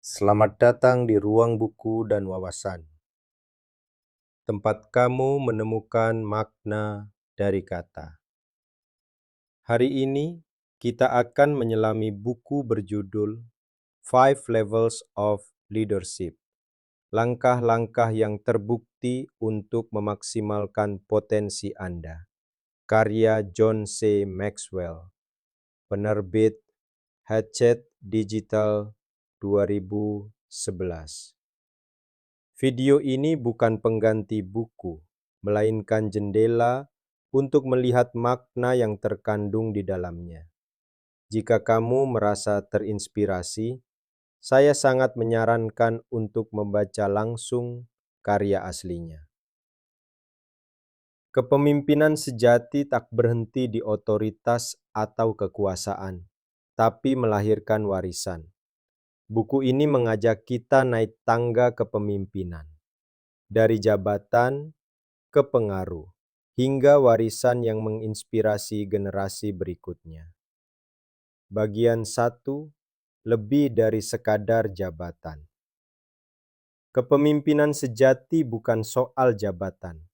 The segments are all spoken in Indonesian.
Selamat datang di ruang buku dan wawasan, tempat kamu menemukan makna dari kata. Hari ini kita akan menyelami buku berjudul Five Levels of Leadership, langkah-langkah yang terbukti untuk memaksimalkan potensi Anda. Karya John C. Maxwell, penerbit Hachette Digital 2011. Video ini bukan pengganti buku, melainkan jendela untuk melihat makna yang terkandung di dalamnya. Jika kamu merasa terinspirasi, saya sangat menyarankan untuk membaca langsung karya aslinya. Kepemimpinan sejati tak berhenti di otoritas atau kekuasaan, tapi melahirkan warisan. Buku ini mengajak kita naik tangga kepemimpinan, dari jabatan ke pengaruh, hingga warisan yang menginspirasi generasi berikutnya. Bagian 1, lebih dari sekadar jabatan. Kepemimpinan sejati bukan soal jabatan,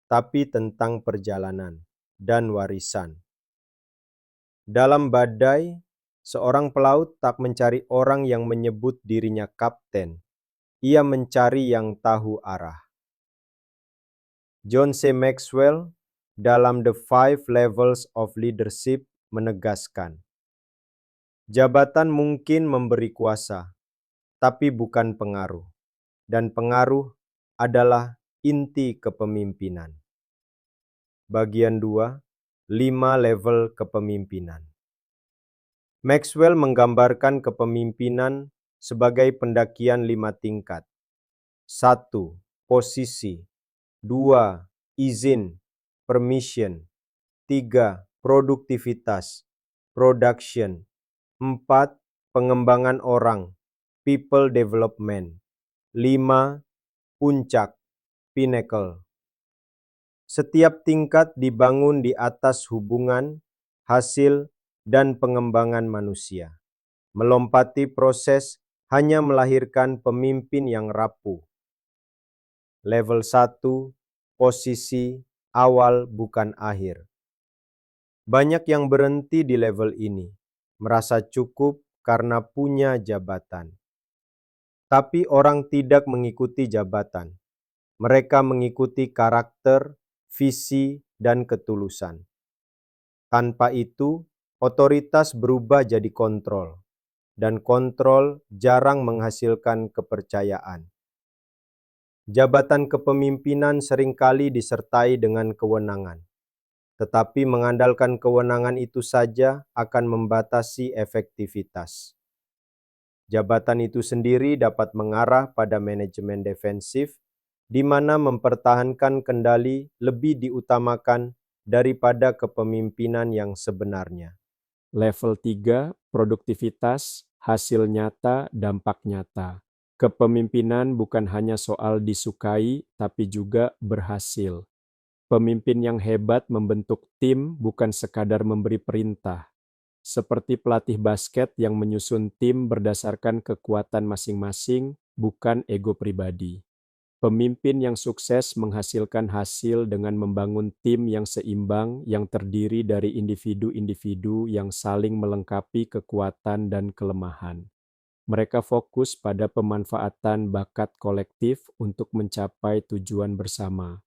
tapi tentang perjalanan dan warisan. Dalam badai, seorang pelaut tak mencari orang yang menyebut dirinya kapten. Ia mencari yang tahu arah. John C. Maxwell dalam The Five Levels of Leadership menegaskan, jabatan mungkin memberi kuasa, tapi bukan pengaruh, dan pengaruh adalah inti kepemimpinan. Bagian 2, 5 level kepemimpinan. Maxwell menggambarkan kepemimpinan sebagai pendakian 5 tingkat. 1. Posisi. 2. Izin, permission. 3. Produktivitas, production. 4. Pengembangan orang, people development. 5. Puncak, pinnacle. Setiap tingkat dibangun di atas hubungan, hasil, dan pengembangan manusia. Melompati proses hanya melahirkan pemimpin yang rapuh. Level 1, posisi awal bukan akhir. Banyak yang berhenti di level ini, merasa cukup karena punya jabatan. Tapi orang tidak mengikuti jabatan. Mereka mengikuti karakter, visi, dan ketulusan. Tanpa itu, otoritas berubah jadi kontrol, dan kontrol jarang menghasilkan kepercayaan. Jabatan kepemimpinan seringkali disertai dengan kewenangan, tetapi mengandalkan kewenangan itu saja akan membatasi efektivitas. Jabatan itu sendiri dapat mengarah pada manajemen defensif, di mana mempertahankan kendali lebih diutamakan daripada kepemimpinan yang sebenarnya. Level 3, produktivitas, hasil nyata, dampak nyata. Kepemimpinan bukan hanya soal disukai, tapi juga berhasil. Pemimpin yang hebat membentuk tim bukan sekadar memberi perintah. Seperti pelatih basket yang menyusun tim berdasarkan kekuatan masing-masing, bukan ego pribadi. Pemimpin yang sukses menghasilkan hasil dengan membangun tim yang seimbang yang terdiri dari individu-individu yang saling melengkapi kekuatan dan kelemahan. Mereka fokus pada pemanfaatan bakat kolektif untuk mencapai tujuan bersama.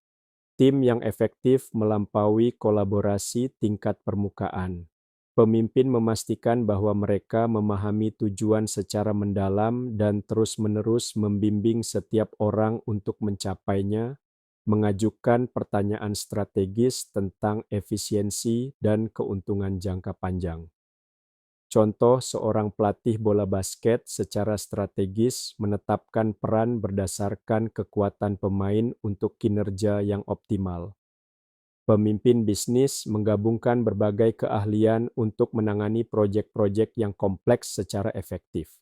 Tim yang efektif melampaui kolaborasi tingkat permukaan. Pemimpin memastikan bahwa mereka memahami tujuan secara mendalam dan terus-menerus membimbing setiap orang untuk mencapainya, mengajukan pertanyaan strategis tentang efisiensi dan keuntungan jangka panjang. Contoh, seorang pelatih bola basket secara strategis menetapkan peran berdasarkan kekuatan pemain untuk kinerja yang optimal. Pemimpin bisnis menggabungkan berbagai keahlian untuk menangani proyek-proyek yang kompleks secara efektif.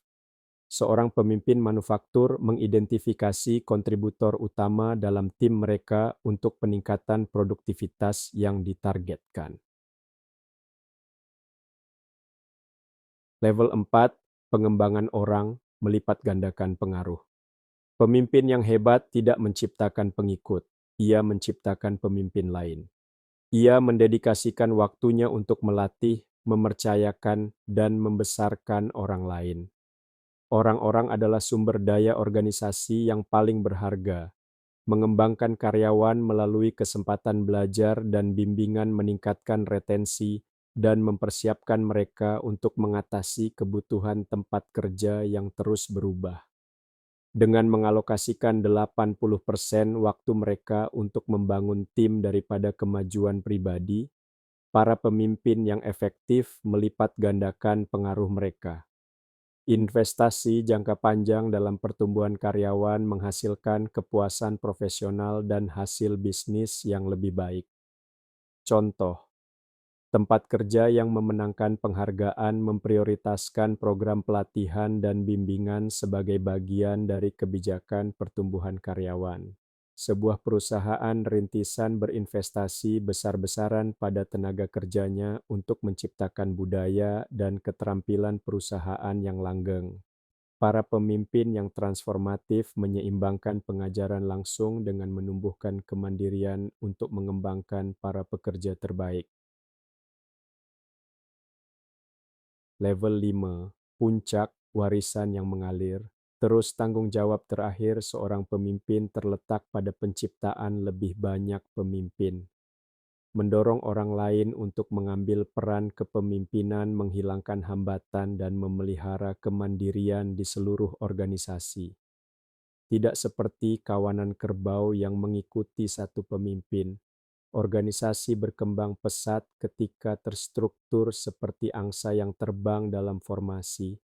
Seorang pemimpin manufaktur mengidentifikasi kontributor utama dalam tim mereka untuk peningkatan produktivitas yang ditargetkan. Level 4, pengembangan orang, melipat gandakan pengaruh. Pemimpin yang hebat tidak menciptakan pengikut, ia menciptakan pemimpin lain. Ia mendedikasikan waktunya untuk melatih, mempercayakan, dan membesarkan orang lain. Orang-orang adalah sumber daya organisasi yang paling berharga. Mengembangkan karyawan melalui kesempatan belajar dan bimbingan meningkatkan retensi dan mempersiapkan mereka untuk mengatasi kebutuhan tempat kerja yang terus berubah. Dengan mengalokasikan 80% waktu mereka untuk membangun tim daripada kemajuan pribadi, para pemimpin yang efektif melipat gandakan pengaruh mereka. Investasi jangka panjang dalam pertumbuhan karyawan menghasilkan kepuasan profesional dan hasil bisnis yang lebih baik. Contoh, tempat kerja yang memenangkan penghargaan memprioritaskan program pelatihan dan bimbingan sebagai bagian dari kebijakan pertumbuhan karyawan. Sebuah perusahaan rintisan berinvestasi besar-besaran pada tenaga kerjanya untuk menciptakan budaya dan keterampilan perusahaan yang langgeng. Para pemimpin yang transformatif menyeimbangkan pengajaran langsung dengan menumbuhkan kemandirian untuk mengembangkan para pekerja terbaik. Level 5, puncak warisan yang mengalir. Terus tanggung jawab terakhir seorang pemimpin terletak pada penciptaan lebih banyak pemimpin. Mendorong orang lain untuk mengambil peran kepemimpinan menghilangkan hambatan dan memelihara kemandirian di seluruh organisasi. Tidak seperti kawanan kerbau yang mengikuti satu pemimpin. Organisasi berkembang pesat ketika terstruktur seperti angsa yang terbang dalam formasi.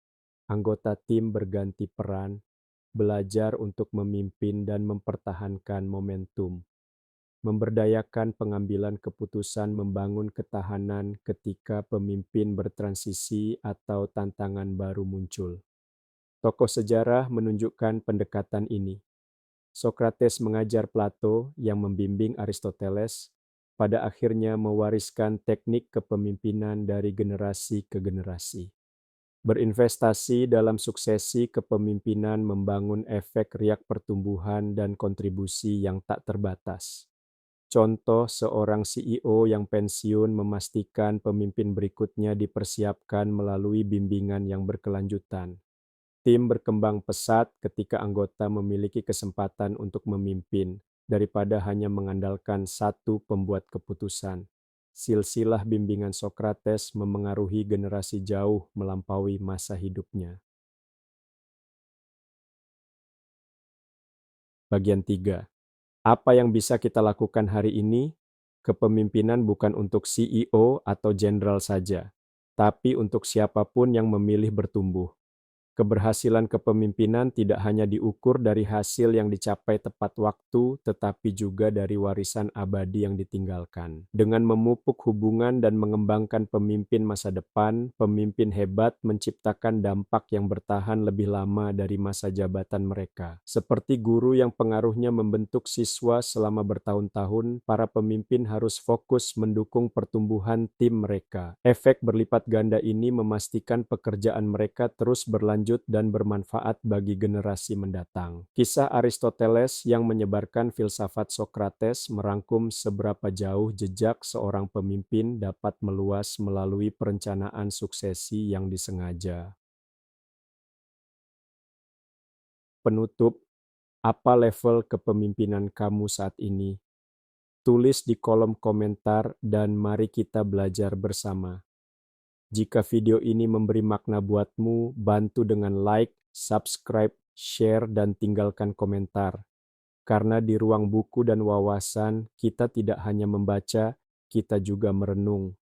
Anggota tim berganti peran, belajar untuk memimpin dan mempertahankan momentum. Memberdayakan pengambilan keputusan membangun ketahanan ketika pemimpin bertransisi atau tantangan baru muncul. Tokoh sejarah menunjukkan pendekatan ini. Sokrates mengajar Plato yang membimbing Aristoteles, pada akhirnya mewariskan teknik kepemimpinan dari generasi ke generasi. Berinvestasi dalam suksesi kepemimpinan membangun efek riak pertumbuhan dan kontribusi yang tak terbatas. Contoh seorang CEO yang pensiun memastikan pemimpin berikutnya dipersiapkan melalui bimbingan yang berkelanjutan. Tim berkembang pesat ketika anggota memiliki kesempatan untuk memimpin, daripada hanya mengandalkan satu pembuat keputusan. Silsilah bimbingan Sokrates memengaruhi generasi jauh melampaui masa hidupnya. Bagian 3. Apa yang bisa kita lakukan hari ini? Kepemimpinan bukan untuk CEO atau jenderal saja, tapi untuk siapapun yang memilih bertumbuh. Keberhasilan kepemimpinan tidak hanya diukur dari hasil yang dicapai tepat waktu, tetapi juga dari warisan abadi yang ditinggalkan. Dengan memupuk hubungan dan mengembangkan pemimpin masa depan, pemimpin hebat menciptakan dampak yang bertahan lebih lama dari masa jabatan mereka. Seperti guru yang pengaruhnya membentuk siswa selama bertahun-tahun, para pemimpin harus fokus mendukung pertumbuhan tim mereka. Efek berlipat ganda ini memastikan pekerjaan mereka terus berlanjut dan bermanfaat bagi generasi mendatang. Kisah Aristoteles yang menyebarkan filsafat Sokrates merangkum seberapa jauh jejak seorang pemimpin dapat meluas melalui perencanaan suksesi yang disengaja. Penutup, apa level kepemimpinan kamu saat ini? Tulis di kolom komentar dan mari kita belajar bersama. Jika video ini memberi makna buatmu, bantu dengan like, subscribe, share, dan tinggalkan komentar. Karena di ruang buku dan wawasan, kita tidak hanya membaca, kita juga merenung.